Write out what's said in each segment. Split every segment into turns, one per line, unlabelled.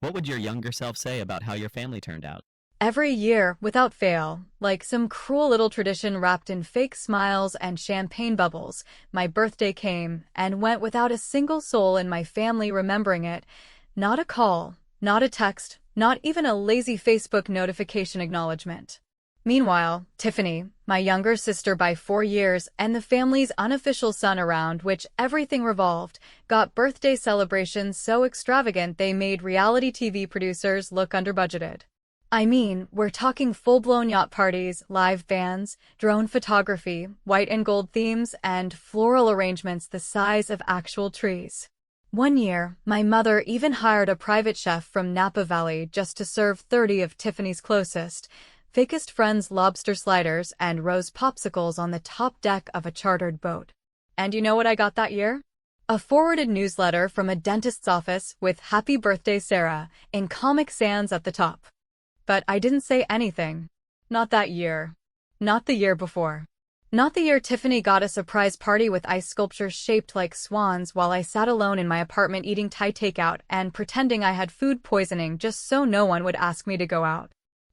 What would your younger self say about how your family turned out?
Every year, without fail, like some cruel little tradition wrapped in fake smiles and champagne bubbles, my birthday came and went without a single soul in my family remembering it. Not a call, not a text, not even a lazy Facebook notification acknowledgement. Meanwhile, Tiffany, my younger sister by 4 years and the family's unofficial son around which everything revolved, got birthday celebrations so extravagant they made reality TV producers look underbudgeted. I mean, we're talking full-blown yacht parties, live bands, drone photography, white and gold themes, and floral arrangements the size of actual trees. One year, my mother even hired a private chef from Napa Valley just to serve 30 of Tiffany's closest, fakest friends lobster sliders and rose popsicles on the top deck of a chartered boat. And you know what I got that year? A forwarded newsletter from a dentist's office with "Happy Birthday, Sarah" in Comic Sans at the top. But I didn't say anything. Not that year. Not the year before. Not the year Tiffany got a surprise party with ice sculptures shaped like swans while I sat alone in my apartment eating Thai takeout and pretending I had food poisoning just so no one would ask me to go out.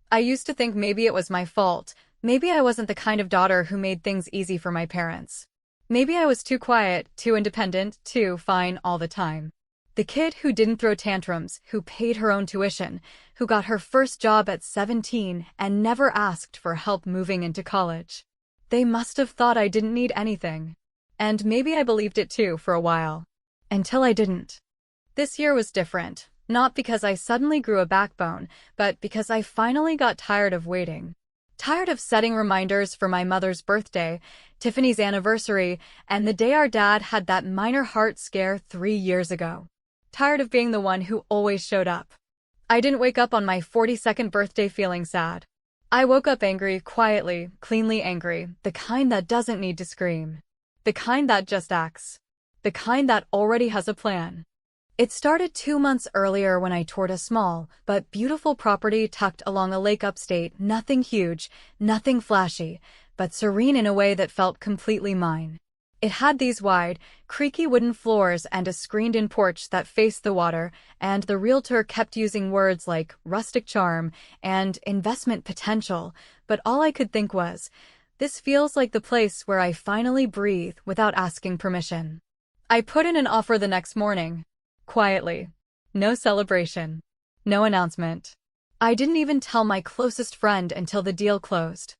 I used to think maybe it was my fault. Maybe I wasn't the kind of daughter who made things easy for my parents. Maybe I was too quiet, too independent, too fine all the time. The kid who didn't throw tantrums, who paid her own tuition, who got her first job at 17 and never asked for help moving into college. They must have thought I didn't need anything. And maybe I believed it too for a while. Until I didn't. This year was different. Not because I suddenly grew a backbone, but because I finally got tired of waiting. Tired of setting reminders for my mother's birthday, Tiffany's anniversary, and the day our dad had that minor heart scare 3 years ago. Tired of being the one who always showed up. I didn't wake up on my 42nd birthday feeling sad. I woke up angry, quietly, cleanly angry, the kind that doesn't need to scream. The kind that just acts. The kind that already has a plan. It started 2 months earlier when I toured a small, but beautiful property tucked along a lake upstate, nothing huge, nothing flashy, but serene in a way that felt completely mine. It had these wide, creaky wooden floors and a screened-in porch that faced the water, and the realtor kept using words like rustic charm and investment potential, but all I could think was, this feels like the place where I finally breathe without asking permission. I put in an offer the next morning. Quietly. No celebration. No announcement. I didn't even tell my closest friend until the deal closed.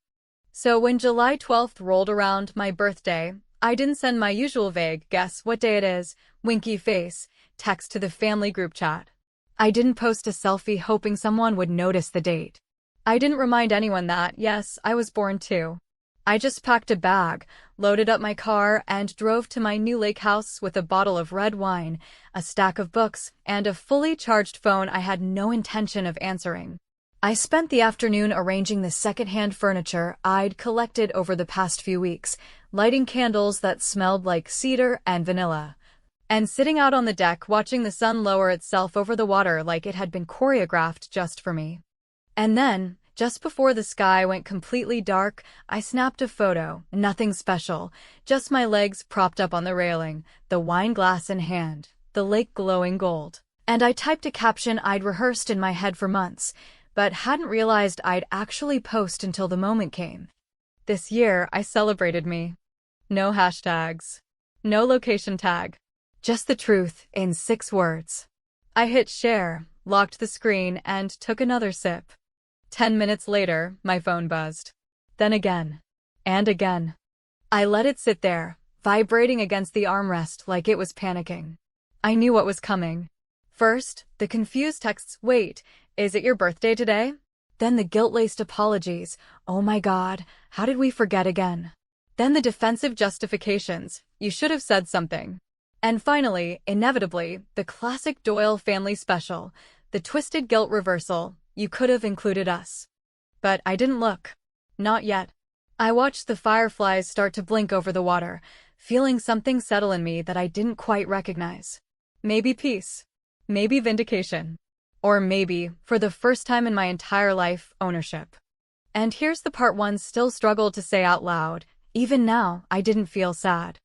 So when July 12th rolled around, my birthday, I didn't send my usual vague, guess what day it is, winky face, text to the family group chat. I didn't post a selfie hoping someone would notice the date. I didn't remind anyone that, yes, I was born too. I just packed a bag, loaded up my car, and drove to my new lake house with a bottle of red wine, a stack of books, and a fully charged phone I had no intention of answering. I spent the afternoon arranging the secondhand furniture I'd collected over the past few weeks, lighting candles that smelled like cedar and vanilla, and sitting out on the deck watching the sun lower itself over the water like it had been choreographed just for me. And then, just before the sky went completely dark, I snapped a photo, nothing special, just my legs propped up on the railing, the wine glass in hand, the lake glowing gold. And I typed a caption I'd rehearsed in my head for months, but hadn't realized I'd actually post until the moment came. This year, I celebrated me. No hashtags. No location tag. Just the truth in 6 words. I hit share, locked the screen, and took another sip. 10 minutes later, my phone buzzed. Then again. And again. I let it sit there, vibrating against the armrest like it was panicking. I knew what was coming. First, the confused texts, "Wait, is it your birthday today?" Then the guilt-laced apologies, "Oh my God, how did we forget again?" Then the defensive justifications, "You should have said something." And finally, inevitably, the classic Doyle family special, the twisted guilt reversal, "You could have included us." But I didn't look. Not yet. I watched the fireflies start to blink over the water, feeling something settle in me that I didn't quite recognize. Maybe peace. Maybe vindication. Or maybe, for the first time in my entire life, ownership. And here's the part one still struggled to say out loud. Even now, I didn't feel sad.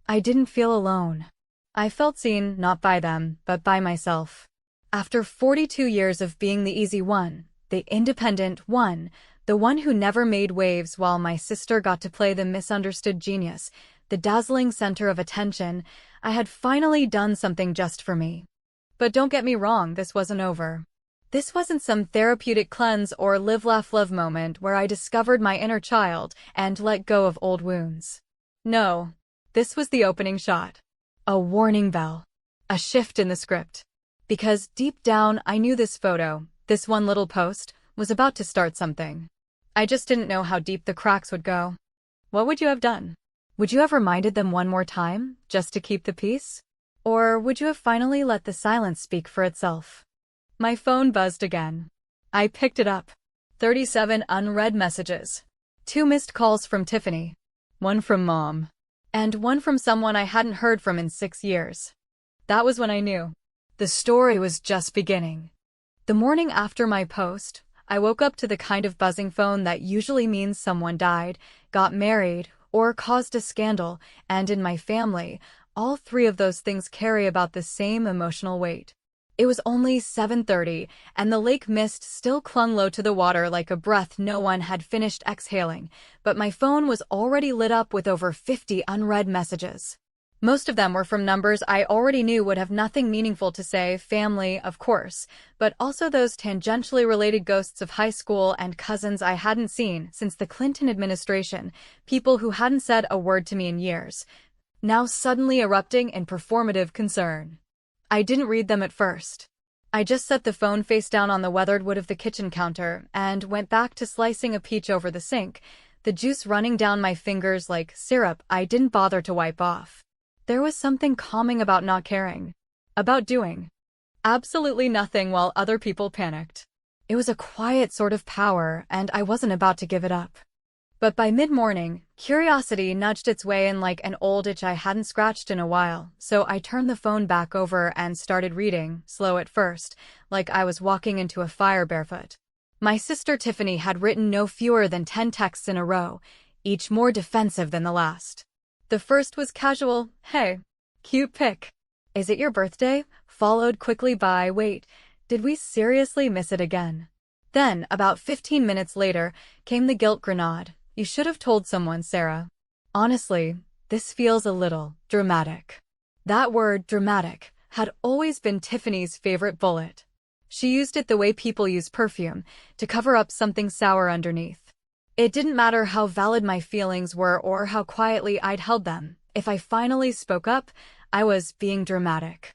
I didn't feel alone. I felt seen, not by them, but by myself. After 42 years of being the easy one, the independent one, the one who never made waves while my sister got to play the misunderstood genius, the dazzling center of attention, I had finally done something just for me. But don't get me wrong, this wasn't over. This wasn't some therapeutic cleanse or live, laugh, love moment where I discovered my inner child and let go of old wounds. No, this was the opening shot. A warning bell. A shift in the script. Because deep down, I knew this photo, this one little post, was about to start something. I just didn't know how deep the cracks would go. What would you have done? Would you have reminded them one more time, just to keep the peace? Or would you have finally let the silence speak for itself? My phone buzzed again. I picked it up. 37 unread messages. 2 missed calls from Tiffany. 1 from Mom. And 1 from someone I hadn't heard from in 6 years. That was when I knew. The story was just beginning. The morning after my post, I woke up to the kind of buzzing phone that usually means someone died, got married, or caused a scandal, and in my family, all 3 of those things carry about the same emotional weight. It was only 7:30, and the lake mist still clung low to the water like a breath no one had finished exhaling, but my phone was already lit up with over 50 unread messages. Most of them were from numbers I already knew would have nothing meaningful to say, family, of course, but also those tangentially related ghosts of high school and cousins I hadn't seen since the Clinton administration, people who hadn't said a word to me in years, now suddenly erupting in performative concern. I didn't read them at first. I just set the phone face down on the weathered wood of the kitchen counter and went back to slicing a peach over the sink, the juice running down my fingers like syrup I didn't bother to wipe off. There was something calming about not caring. About doing absolutely nothing while other people panicked. It was a quiet sort of power, and I wasn't about to give it up. But by mid-morning, curiosity nudged its way in like an old itch I hadn't scratched in a while, so I turned the phone back over and started reading, slow at first, like I was walking into a fire barefoot. My sister Tiffany had written no fewer than 10 texts in a row, each more defensive than the last. The first was casual, "Hey, cute pic. Is it your birthday?" followed quickly by, "Wait, did we seriously miss it again?" Then, about 15 minutes later, came the guilt grenade. "You should have told someone, Sarah. Honestly, this feels a little dramatic." That word, dramatic, had always been Tiffany's favorite bullet. She used it the way people use perfume, to cover up something sour underneath. It didn't matter how valid my feelings were or how quietly I'd held them. If I finally spoke up, I was being dramatic.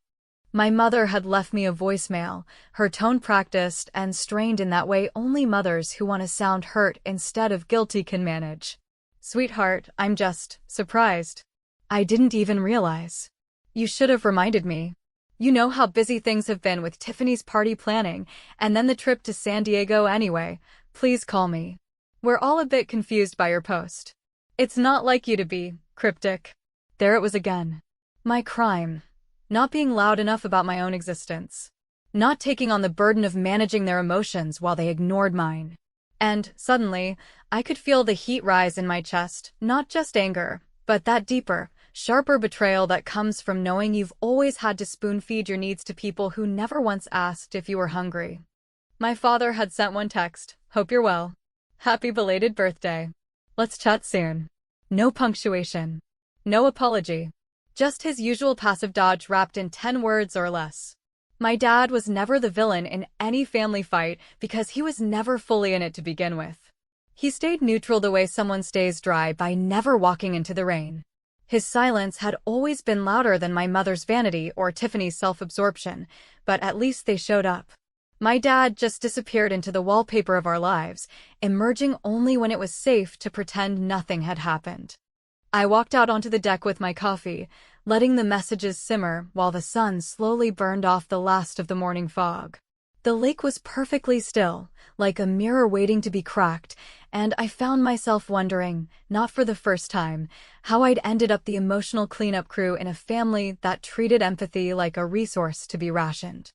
My mother had left me a voicemail, her tone practiced and strained in that way only mothers who want to sound hurt instead of guilty can manage. "Sweetheart, I'm just surprised. I didn't even realize. You should have reminded me. You know how busy things have been with Tiffany's party planning and then the trip to San Diego anyway. Please call me. We're all a bit confused by your post. It's not like you to be cryptic." There it was again. My crime. Not being loud enough about my own existence. Not taking on the burden of managing their emotions while they ignored mine. And, suddenly, I could feel the heat rise in my chest, not just anger, but that deeper, sharper betrayal that comes from knowing you've always had to spoon-feed your needs to people who never once asked if you were hungry. My father had sent one text, "Hope you're well. Happy belated birthday. Let's chat soon." No punctuation. No apology. Just his usual passive dodge wrapped in 10 words or less. My dad was never the villain in any family fight because he was never fully in it to begin with. He stayed neutral the way someone stays dry by never walking into the rain. His silence had always been louder than my mother's vanity or Tiffany's self-absorption, but at least they showed up. My dad just disappeared into the wallpaper of our lives, emerging only when it was safe to pretend nothing had happened. I walked out onto the deck with my coffee, letting the messages simmer while the sun slowly burned off the last of the morning fog. The lake was perfectly still, like a mirror waiting to be cracked, and I found myself wondering, not for the first time, how I'd ended up the emotional cleanup crew in a family that treated empathy like a resource to be rationed.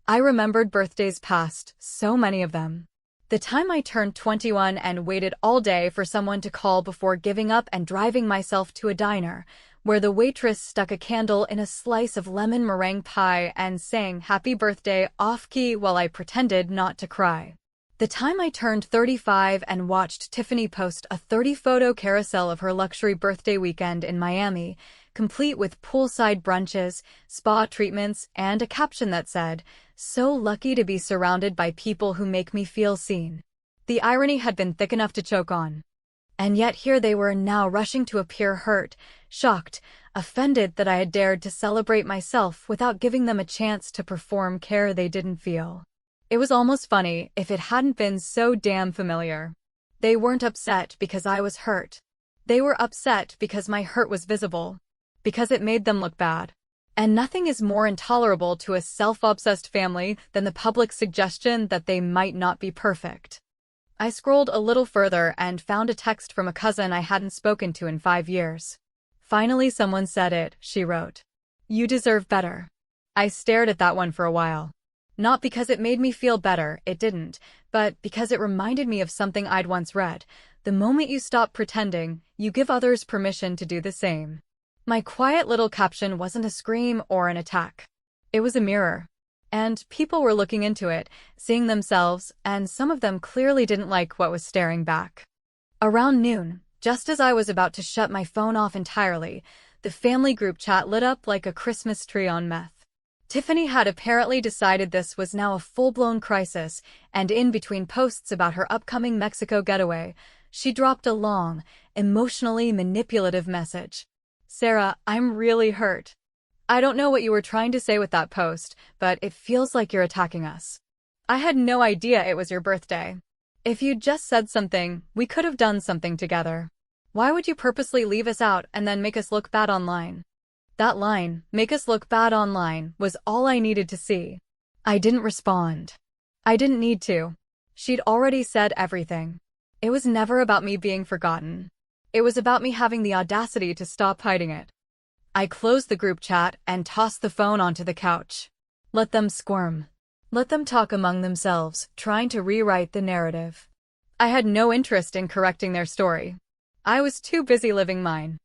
I remembered birthdays past, so many of them. The time I turned 21 and waited all day for someone to call before giving up and driving myself to a diner, where the waitress stuck a candle in a slice of lemon meringue pie and sang "Happy Birthday" off-key while I pretended not to cry. The time I turned 35 and watched Tiffany post a 30-photo carousel of her luxury birthday weekend in Miami, complete with poolside brunches, spa treatments, and a caption that said, "So lucky to be surrounded by people who make me feel seen." The irony had been thick enough to choke on. And yet here they were now rushing to appear hurt, shocked, offended that I had dared to celebrate myself without giving them a chance to perform care they didn't feel. It was almost funny if it hadn't been so damn familiar. They weren't upset because I was hurt. They were upset because my hurt was visible, because it made them look bad. And nothing is more intolerable to a self-obsessed family than the public suggestion that they might not be perfect. I scrolled a little further and found a text from a cousin I hadn't spoken to in 5 years. "Finally someone said it," she wrote. "You deserve better." I stared at that one for a while. Not because it made me feel better, it didn't, but because it reminded me of something I'd once read. The moment you stop pretending, you give others permission to do the same. My quiet little caption wasn't a scream or an attack. It was a mirror. And people were looking into it, seeing themselves, and some of them clearly didn't like what was staring back. Around noon, just as I was about to shut my phone off entirely, the family group chat lit up like a Christmas tree on meth. Tiffany had apparently decided this was now a full-blown crisis, and in between posts about her upcoming Mexico getaway, she dropped a long, emotionally manipulative message. "Sarah, I'm really hurt. I don't know what you were trying to say with that post, but it feels like you're attacking us. I had no idea it was your birthday. If you'd just said something, we could have done something together. Why would you purposely leave us out and then make us look bad online?" That line, "make us look bad online," was all I needed to see. I didn't respond. I didn't need to. She'd already said everything. It was never about me being forgotten. It was about me having the audacity to stop hiding it. I closed the group chat and tossed the phone onto the couch. Let them squirm. Let them talk among themselves, trying to rewrite the narrative. I had no interest in correcting their story. I was too busy living mine.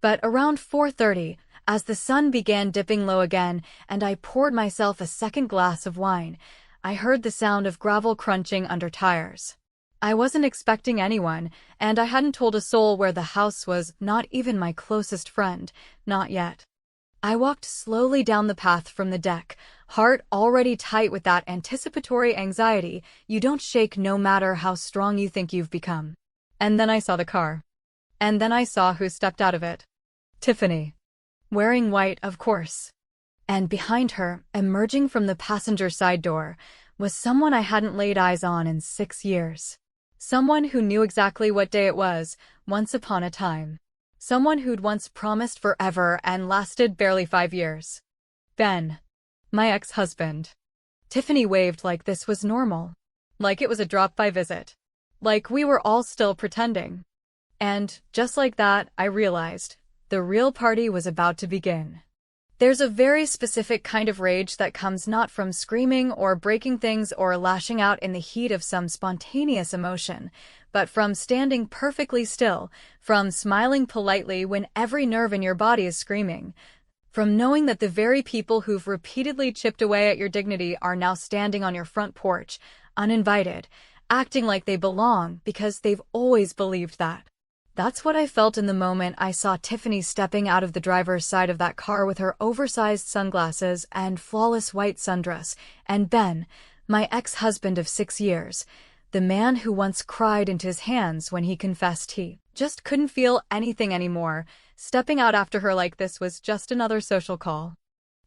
But around 4:30, as the sun began dipping low again and I poured myself a second glass of wine, I heard the sound of gravel crunching under tires. I wasn't expecting anyone, and I hadn't told a soul where the house was, not even my closest friend, not yet. I walked slowly down the path from the deck, heart already tight with that anticipatory anxiety you don't shake no matter how strong you think you've become. And then I saw the car. And then I saw who stepped out of it. Tiffany. Wearing white, of course. And behind her, emerging from the passenger side door, was someone I hadn't laid eyes on in 6 years. Someone who knew exactly what day it was, once upon a time. Someone who'd once promised forever and lasted barely 5 years. Ben. My ex-husband. Tiffany waved like this was normal. Like it was a drop-by visit. Like we were all still pretending. And, just like that, I realized, the real party was about to begin. There's a very specific kind of rage that comes not from screaming or breaking things or lashing out in the heat of some spontaneous emotion, but from standing perfectly still, from smiling politely when every nerve in your body is screaming, from knowing that the very people who've repeatedly chipped away at your dignity are now standing on your front porch, uninvited, acting like they belong because they've always believed that. That's what I felt in the moment I saw Tiffany stepping out of the driver's side of that car with her oversized sunglasses and flawless white sundress, and Ben, my ex-husband of 6 years, the man who once cried into his hands when he confessed he just couldn't feel anything anymore, stepping out after her like this was just another social call.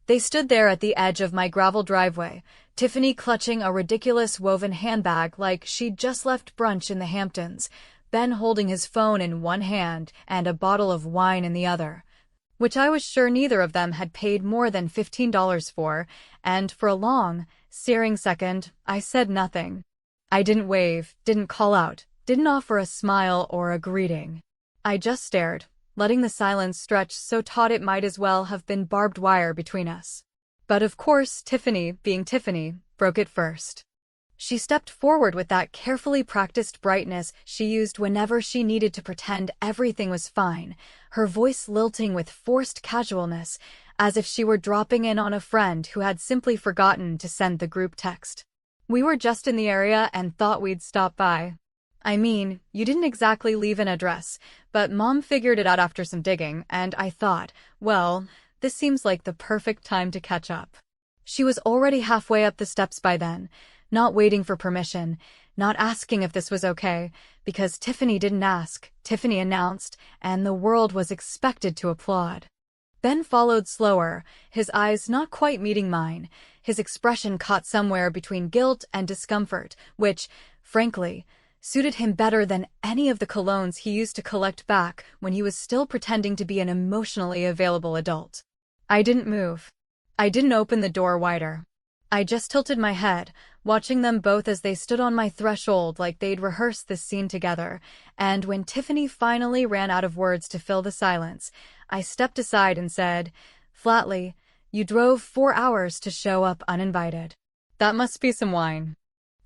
They stood there at the edge of my gravel driveway, Tiffany clutching a ridiculous woven handbag like she'd just left brunch in the Hamptons, Ben holding his phone in one hand and a bottle of wine in the other, which I was sure neither of them had paid more than $15 for, and for a long, searing second, I said nothing. I didn't wave, didn't call out, didn't offer a smile or a greeting. I just stared, letting the silence stretch so taut it might as well have been barbed wire between us. But of course, Tiffany, being Tiffany, broke it first. She stepped forward with that carefully practiced brightness she used whenever she needed to pretend everything was fine, her voice lilting with forced casualness, as if she were dropping in on a friend who had simply forgotten to send the group text. We were just in the area and thought we'd stop by. I mean, you didn't exactly leave an address, but Mom figured it out after some digging, and I thought, well, this seems like the perfect time to catch up. She was already halfway up the steps by then, not waiting for permission, not asking if this was okay, because Tiffany didn't ask, Tiffany announced, and the world was expected to applaud. Ben followed slower, his eyes not quite meeting mine, his expression caught somewhere between guilt and discomfort, which, frankly, suited him better than any of the colognes he used to collect back when he was still pretending to be an emotionally available adult. I didn't move. I didn't open the door wider. I just tilted my head, watching them both as they stood on my threshold like they'd rehearsed this scene together, and when Tiffany finally ran out of words to fill the silence, I stepped aside and said, flatly, "You drove 4 hours to show up uninvited. That must be some wine."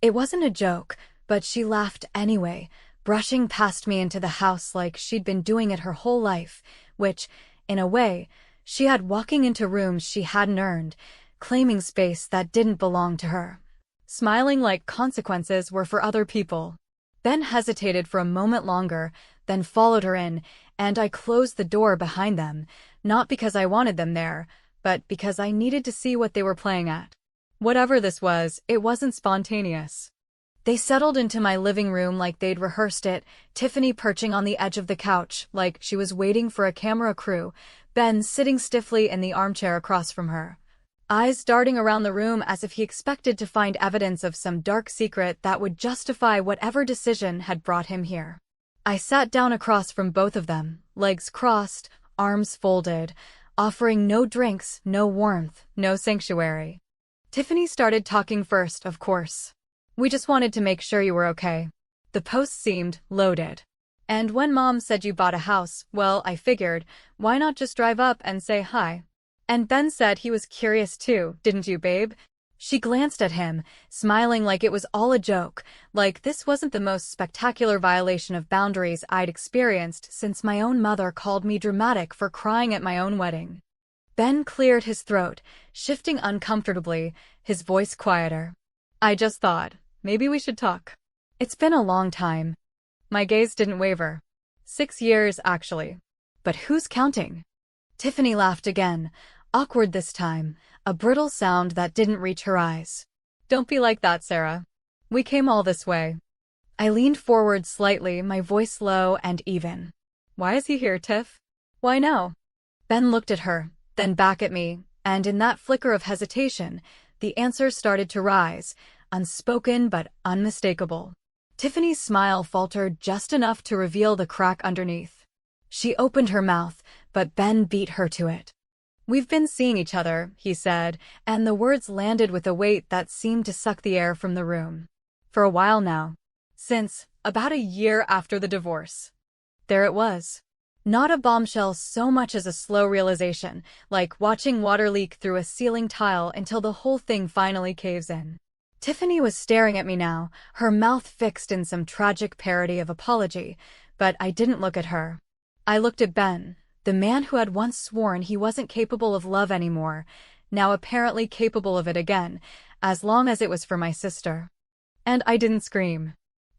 It wasn't a joke, but she laughed anyway, brushing past me into the house like she'd been doing it her whole life, which, in a way, she had, walking into rooms she hadn't earned, claiming space that didn't belong to her. Smiling like consequences were for other people. Ben hesitated for a moment longer, then followed her in, and I closed the door behind them, not because I wanted them there, but because I needed to see what they were playing at. Whatever this was, it wasn't spontaneous. They settled into my living room like they'd rehearsed it, Tiffany perching on the edge of the couch like she was waiting for a camera crew, Ben sitting stiffly in the armchair across from her, eyes darting around the room as if he expected to find evidence of some dark secret that would justify whatever decision had brought him here. I sat down across from both of them, legs crossed, arms folded, offering no drinks, no warmth, no sanctuary. Tiffany started talking first, of course. "We just wanted to make sure you were okay. The post seemed loaded. And when Mom said you bought a house, well, I figured, why not just drive up and say hi? And Ben said he was curious too, didn't you, babe?" She glanced at him, smiling like it was all a joke, like this wasn't the most spectacular violation of boundaries I'd experienced since my own mother called me dramatic for crying at my own wedding. Ben cleared his throat, shifting uncomfortably, his voice quieter. "I just thought, maybe we should talk. It's been a long time." My gaze didn't waver. 6 years, actually. But who's counting? Tiffany laughed again, awkward this time, a brittle sound that didn't reach her eyes. "Don't be like that, Sarah. We came all this way." I leaned forward slightly, my voice low and even. "Why is he here, Tiff?" "Why no?" Ben looked at her, then back at me, and in that flicker of hesitation, the answer started to rise, unspoken but unmistakable. Tiffany's smile faltered just enough to reveal the crack underneath. She opened her mouth, but Ben beat her to it. "We've been seeing each other," he said, and the words landed with a weight that seemed to suck the air from the room. "For a while now. Since about a year after the divorce." There it was. Not a bombshell so much as a slow realization, like watching water leak through a ceiling tile until the whole thing finally caves in. Tiffany was staring at me now, her mouth fixed in some tragic parody of apology, but I didn't look at her. I looked at Ben, the man who had once sworn he wasn't capable of love anymore, now apparently capable of it again, as long as it was for my sister. And I didn't scream.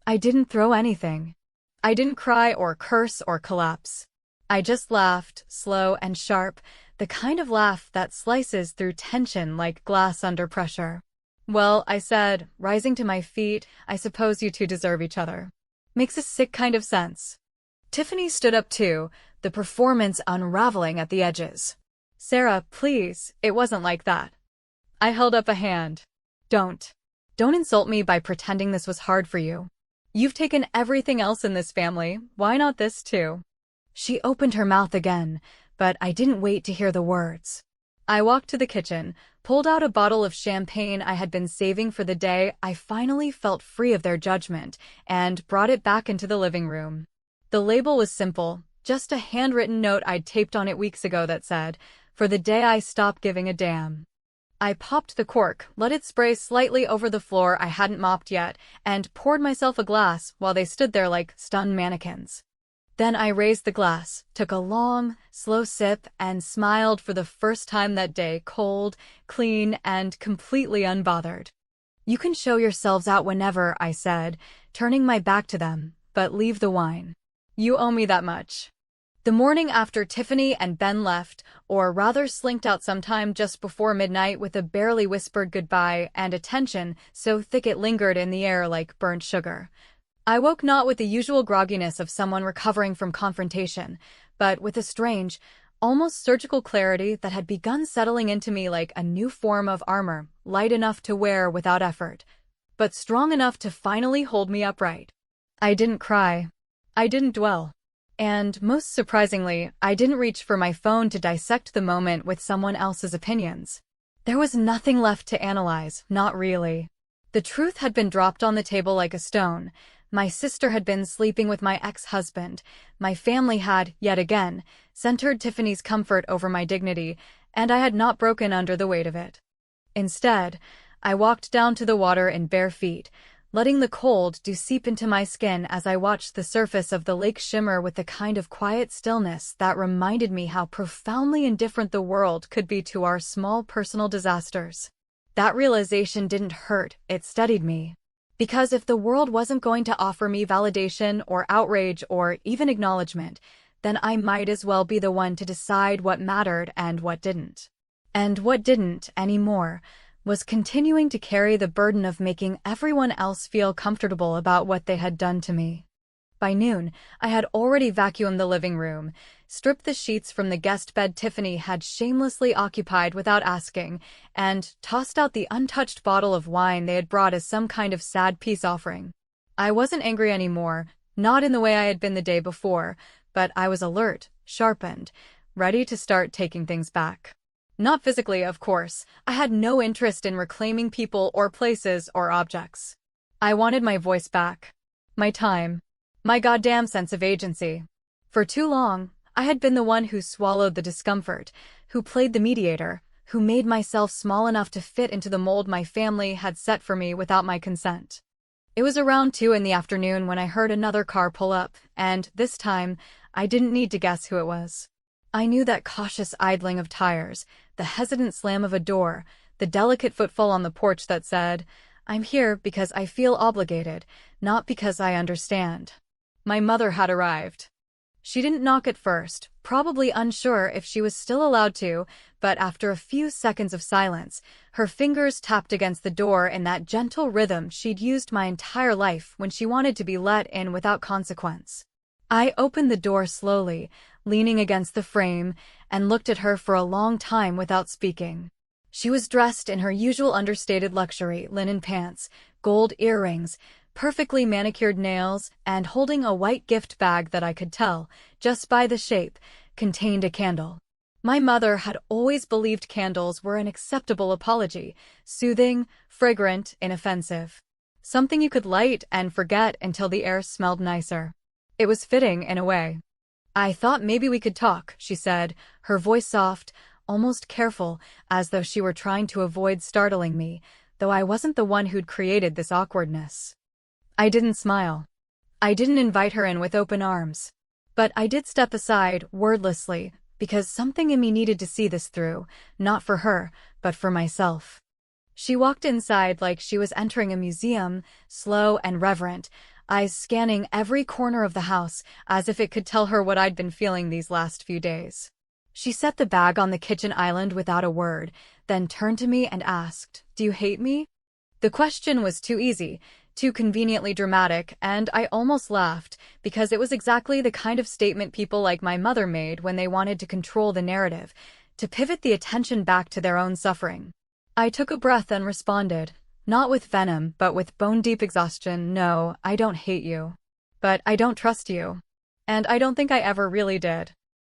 I didn't throw anything. I didn't cry or curse or collapse. I just laughed, slow and sharp, the kind of laugh that slices through tension like glass under pressure. "Well," I said, rising to my feet, "I suppose you two deserve each other. Makes a sick kind of sense." Tiffany stood up too, the performance unraveling at the edges. "Sarah, please, it wasn't like that." I held up a hand. Don't insult me by pretending this was hard for you. You've taken everything else in this family, why not this too?" She opened her mouth again, but I didn't wait to hear the words. I walked to the kitchen, pulled out a bottle of champagne I had been saving for the day I finally felt free of their judgment, and brought it back into the living room. The label was simple, just a handwritten note I'd taped on it weeks ago that said, "For the day I stopped giving a damn." I popped the cork, let it spray slightly over the floor I hadn't mopped yet, and poured myself a glass while they stood there like stunned mannequins. Then I raised the glass, took a long, slow sip, and smiled for the first time that day, cold, clean, and completely unbothered. "You can show yourselves out whenever," I said, turning my back to them, "but leave the wine. You owe me that much." The morning after Tiffany and Ben left, or rather slinked out sometime just before midnight with a barely whispered goodbye and a tension so thick it lingered in the air like burnt sugar, I woke not with the usual grogginess of someone recovering from confrontation, but with a strange, almost surgical clarity that had begun settling into me like a new form of armor, light enough to wear without effort, but strong enough to finally hold me upright. I didn't cry. I didn't dwell. And, most surprisingly, I didn't reach for my phone to dissect the moment with someone else's opinions. There was nothing left to analyze, not really. The truth had been dropped on the table like a stone. My sister had been sleeping with my ex-husband. My family had, yet again, centered Tiffany's comfort over my dignity, and I had not broken under the weight of it. Instead, I walked down to the water in bare feet, letting the cold dew seep into my skin as I watched the surface of the lake shimmer with the kind of quiet stillness that reminded me how profoundly indifferent the world could be to our small personal disasters. That realization didn't hurt, it steadied me. Because if the world wasn't going to offer me validation or outrage or even acknowledgement, then I might as well be the one to decide what mattered and what didn't. And what didn't anymore was continuing to carry the burden of making everyone else feel comfortable about what they had done to me. By noon, I had already vacuumed the living room, stripped the sheets from the guest bed Tiffany had shamelessly occupied without asking, and tossed out the untouched bottle of wine they had brought as some kind of sad peace offering. I wasn't angry anymore, not in the way I had been the day before, but I was alert, sharpened, ready to start taking things back. Not physically, of course. I had no interest in reclaiming people or places or objects. I wanted my voice back. My time. My goddamn sense of agency. For too long, I had been the one who swallowed the discomfort, who played the mediator, who made myself small enough to fit into the mold my family had set for me without my consent. It was around 2 in the afternoon when I heard another car pull up, and, this time, I didn't need to guess who it was. I knew that cautious idling of tires, the hesitant slam of a door, the delicate footfall on the porch that said, "I'm here because I feel obligated, not because I understand." My mother had arrived. She didn't knock at first, probably unsure if she was still allowed to, but after a few seconds of silence, her fingers tapped against the door in that gentle rhythm she'd used my entire life when she wanted to be let in without consequence. I opened the door slowly, leaning against the frame, and looked at her for a long time without speaking. She was dressed in her usual understated luxury, linen pants, gold earrings, perfectly manicured nails, and holding a white gift bag that I could tell, just by the shape, contained a candle. My mother had always believed candles were an acceptable apology, soothing, fragrant, inoffensive. Something you could light and forget until the air smelled nicer. It was fitting in a way. "I thought maybe we could talk," she said, her voice soft, almost careful, as though she were trying to avoid startling me, though I wasn't the one who'd created this awkwardness. I didn't smile. I didn't invite her in with open arms. But I did step aside, wordlessly, because something in me needed to see this through, not for her, but for myself. She walked inside like she was entering a museum, slow and reverent, eyes scanning every corner of the house as if it could tell her what I'd been feeling these last few days. She set the bag on the kitchen island without a word, then turned to me and asked, "Do you hate me?" The question was too easy, too conveniently dramatic, and I almost laughed, because it was exactly the kind of statement people like my mother made when they wanted to control the narrative, to pivot the attention back to their own suffering. I took a breath and responded, not with venom, but with bone-deep exhaustion. "No, I don't hate you. But I don't trust you. And I don't think I ever really did."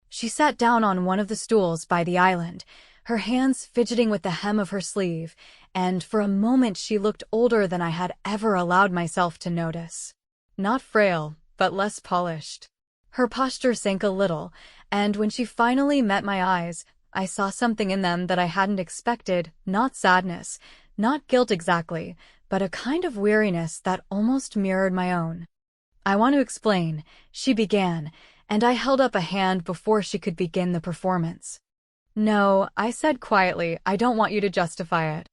She sat down on one of the stools by the island, her hands fidgeting with the hem of her sleeve, and for a moment she looked older than I had ever allowed myself to notice. Not frail, but less polished. Her posture sank a little, and when she finally met my eyes, I saw something in them that I hadn't expected, not sadness, not guilt exactly, but a kind of weariness that almost mirrored my own. "I want to explain," she began, and I held up a hand before she could begin the performance. "No," I said quietly, "I don't want you to justify it.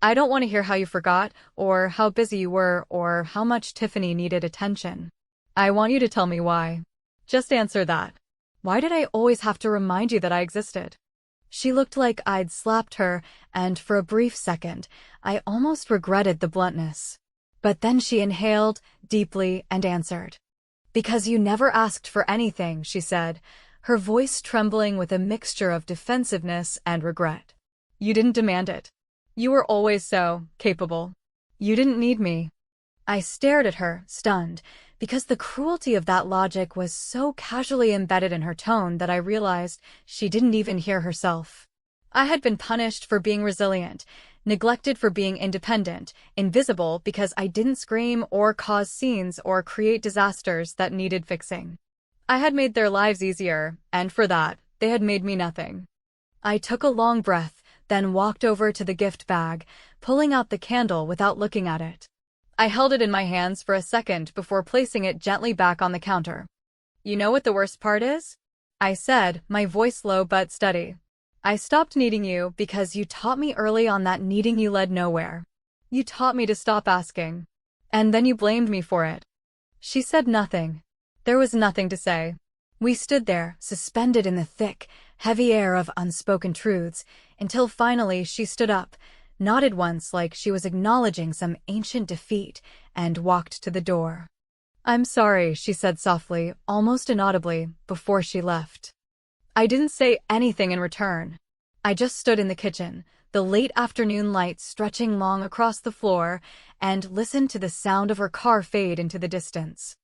I don't want to hear how you forgot, or how busy you were, or how much Tiffany needed attention. I want you to tell me why. Just answer that. Why did I always have to remind you that I existed?" She looked like I'd slapped her, and for a brief second, I almost regretted the bluntness. But then she inhaled deeply and answered. "Because you never asked for anything," she said, her voice trembling with a mixture of defensiveness and regret. "You didn't demand it. You were always so capable. You didn't need me." I stared at her, stunned, because the cruelty of that logic was so casually embedded in her tone that I realized she didn't even hear herself. I had been punished for being resilient, neglected for being independent, invisible because I didn't scream or cause scenes or create disasters that needed fixing. I had made their lives easier, and for that, they had made me nothing. I took a long breath, then walked over to the gift bag, pulling out the candle without looking at it. I held it in my hands for a second before placing it gently back on the counter. "You know what the worst part is?" I said, my voice low but steady. "I stopped needing you because you taught me early on that needing you led nowhere. You taught me to stop asking. And then you blamed me for it." She said nothing. There was nothing to say. We stood there, suspended in the thick, heavy air of unspoken truths, until finally she stood up, nodded once like she was acknowledging some ancient defeat, and walked to the door. "I'm sorry," she said softly, almost inaudibly, before she left. I didn't say anything in return. I just stood in the kitchen, the late afternoon light stretching long across the floor, and listened to the sound of her car fade into the distance.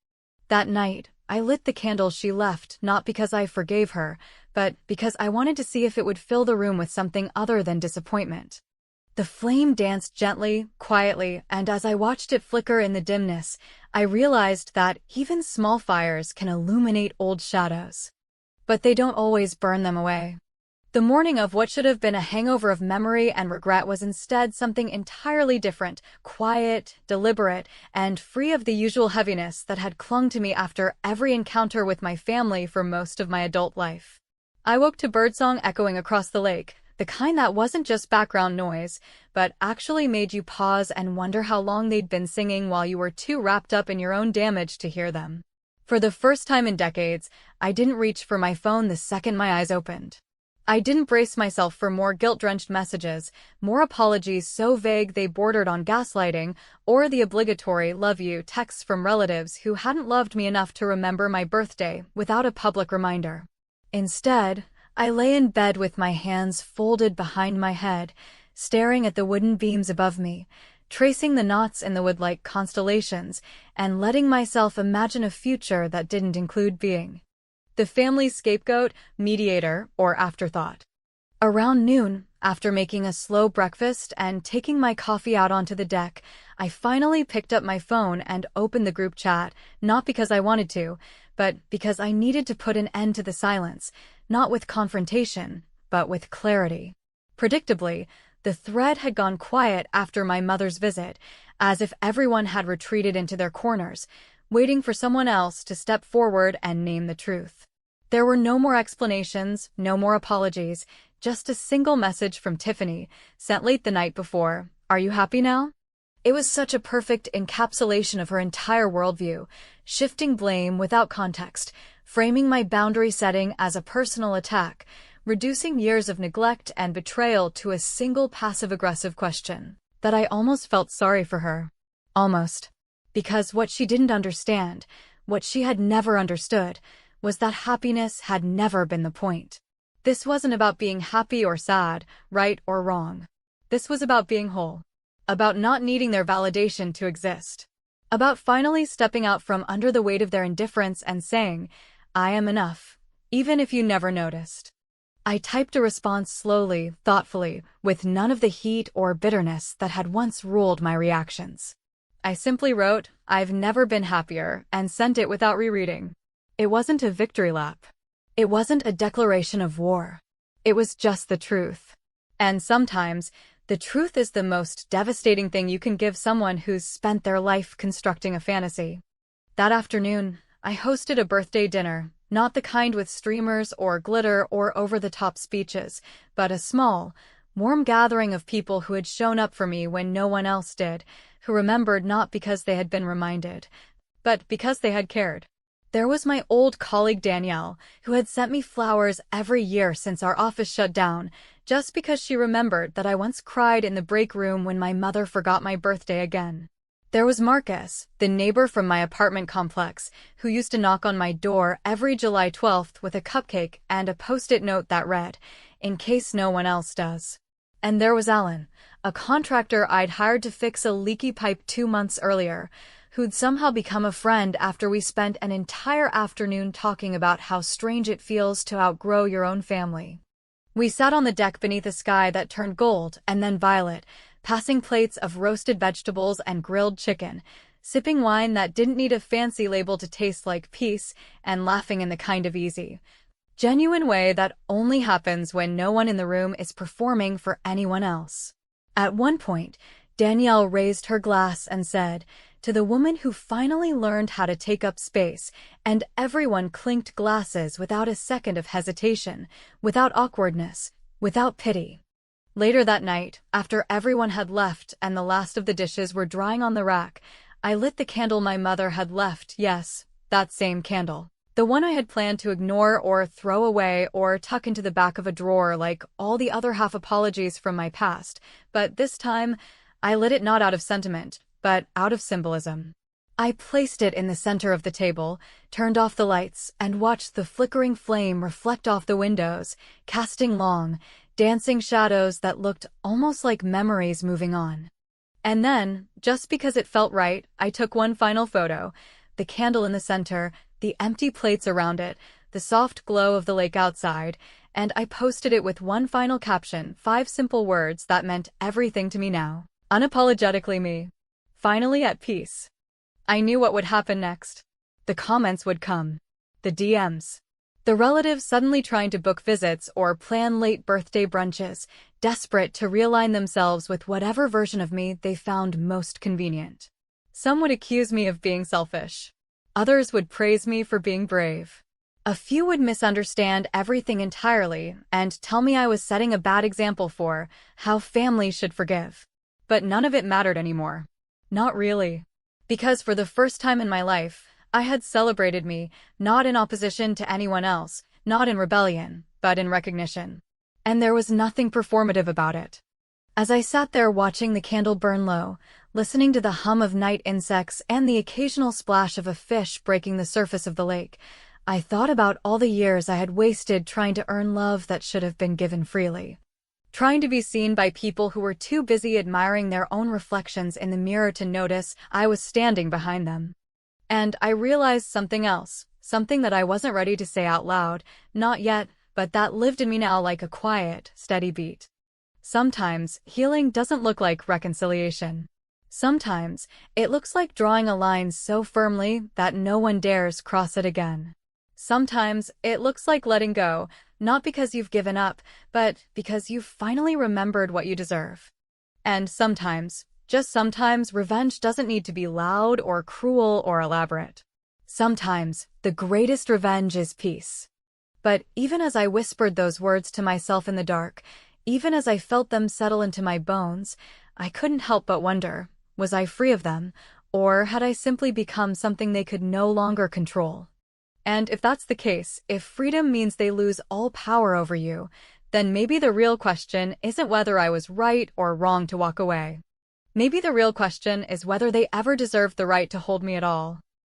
That night, I lit the candle she left not because I forgave her, but because I wanted to see if it would fill the room with something other than disappointment. The flame danced gently, quietly, and as I watched it flicker in the dimness, I realized that even small fires can illuminate old shadows. But they don't always burn them away. The morning of what should have been a hangover of memory and regret was instead something entirely different, quiet, deliberate, and free of the usual heaviness that had clung to me after every encounter with my family for most of my adult life. I woke to birdsong echoing across the lake, the kind that wasn't just background noise, but actually made you pause and wonder how long they'd been singing while you were too wrapped up in your own damage to hear them. For the first time in decades, I didn't reach for my phone the second my eyes opened. I didn't brace myself for more guilt-drenched messages, more apologies so vague they bordered on gaslighting, or the obligatory "love you" texts from relatives who hadn't loved me enough to remember my birthday without a public reminder. Instead, I lay in bed with my hands folded behind my head, staring at the wooden beams above me, tracing the knots in the wood like constellations, and letting myself imagine a future that didn't include being the family's scapegoat, mediator, or afterthought. Around noon, after making a slow breakfast and taking my coffee out onto the deck, I finally picked up my phone and opened the group chat, not because I wanted to, but because I needed to put an end to the silence, not with confrontation, but with clarity. Predictably, the thread had gone quiet after my mother's visit, as if everyone had retreated into their corners, waiting for someone else to step forward and name the truth. There were no more explanations, no more apologies, just a single message from Tiffany, sent late the night before. "Are you happy now?" It was such a perfect encapsulation of her entire worldview, shifting blame without context, framing my boundary setting as a personal attack, reducing years of neglect and betrayal to a single passive-aggressive question, that I almost felt sorry for her. Almost. Because what she didn't understand, what she had never understood, was that happiness had never been the point. This wasn't about being happy or sad, right or wrong. This was about being whole. About not needing their validation to exist. About finally stepping out from under the weight of their indifference and saying, "I am enough, even if you never noticed." I typed a response slowly, thoughtfully, with none of the heat or bitterness that had once ruled my reactions. I simply wrote, "I've never been happier," and sent it without rereading. It wasn't a victory lap. It wasn't a declaration of war. It was just the truth. And sometimes, the truth is the most devastating thing you can give someone who's spent their life constructing a fantasy. That afternoon, I hosted a birthday dinner, not the kind with streamers or glitter or over-the-top speeches, but a small, warm gathering of people who had shown up for me when no one else did, who remembered not because they had been reminded, but because they had cared. There was my old colleague Danielle, who had sent me flowers every year since our office shut down, just because she remembered that I once cried in the break room when my mother forgot my birthday again. There was Marcus, the neighbor from my apartment complex, who used to knock on my door every July 12th with a cupcake and a post-it note that read, "In case no one else does." And there was Alan, a contractor I'd hired to fix a leaky pipe 2 months earlier, who'd somehow become a friend after we spent an entire afternoon talking about how strange it feels to outgrow your own family. We sat on the deck beneath a sky that turned gold and then violet, passing plates of roasted vegetables and grilled chicken, sipping wine that didn't need a fancy label to taste like peace, and laughing in the kind of easy, genuine way that only happens when no one in the room is performing for anyone else. At one point, Danielle raised her glass and said, "To the woman who finally learned how to take up space," and everyone clinked glasses without a second of hesitation, without awkwardness, without pity. Later that night, after everyone had left and the last of the dishes were drying on the rack, I lit the candle my mother had left, yes, that same candle. The one I had planned to ignore or throw away or tuck into the back of a drawer like all the other half-apologies from my past, but this time, I lit it not out of sentiment, but out of symbolism. I placed it in the center of the table, turned off the lights, and watched the flickering flame reflect off the windows, casting long, dancing shadows that looked almost like memories moving on. And then, just because it felt right, I took one final photo, the candle in the center, the empty plates around it, the soft glow of the lake outside, and I posted it with one final caption, 5 simple words that meant everything to me now. Unapologetically me. Finally at peace. I knew what would happen next. The comments would come. The DMs. The relatives suddenly trying to book visits or plan late birthday brunches, desperate to realign themselves with whatever version of me they found most convenient. Some would accuse me of being selfish. Others would praise me for being brave. A few would misunderstand everything entirely and tell me I was setting a bad example for how families should forgive. But none of it mattered anymore. Not really. Because for the first time in my life, I had celebrated me, not in opposition to anyone else, not in rebellion, but in recognition. And there was nothing performative about it. As I sat there watching the candle burn low, listening to the hum of night insects and the occasional splash of a fish breaking the surface of the lake, I thought about all the years I had wasted trying to earn love that should have been given freely. Trying to be seen by people who were too busy admiring their own reflections in the mirror to notice I was standing behind them. And I realized something else, something that I wasn't ready to say out loud, not yet, but that lived in me now like a quiet, steady beat. Sometimes, healing doesn't look like reconciliation. Sometimes, it looks like drawing a line so firmly that no one dares cross it again. Sometimes, it looks like letting go, not because you've given up, but because you've finally remembered what you deserve. And sometimes, just sometimes, revenge doesn't need to be loud or cruel or elaborate. Sometimes, the greatest revenge is peace. But even as I whispered those words to myself in the dark, even as I felt them settle into my bones, I couldn't help but wonder, was I free of them, or had I simply become something they could no longer control? And if that's the case, if freedom means they lose all power over you, then maybe the real question isn't whether I was right or wrong to walk away. Maybe the real question is whether they ever deserved the right to hold me at all.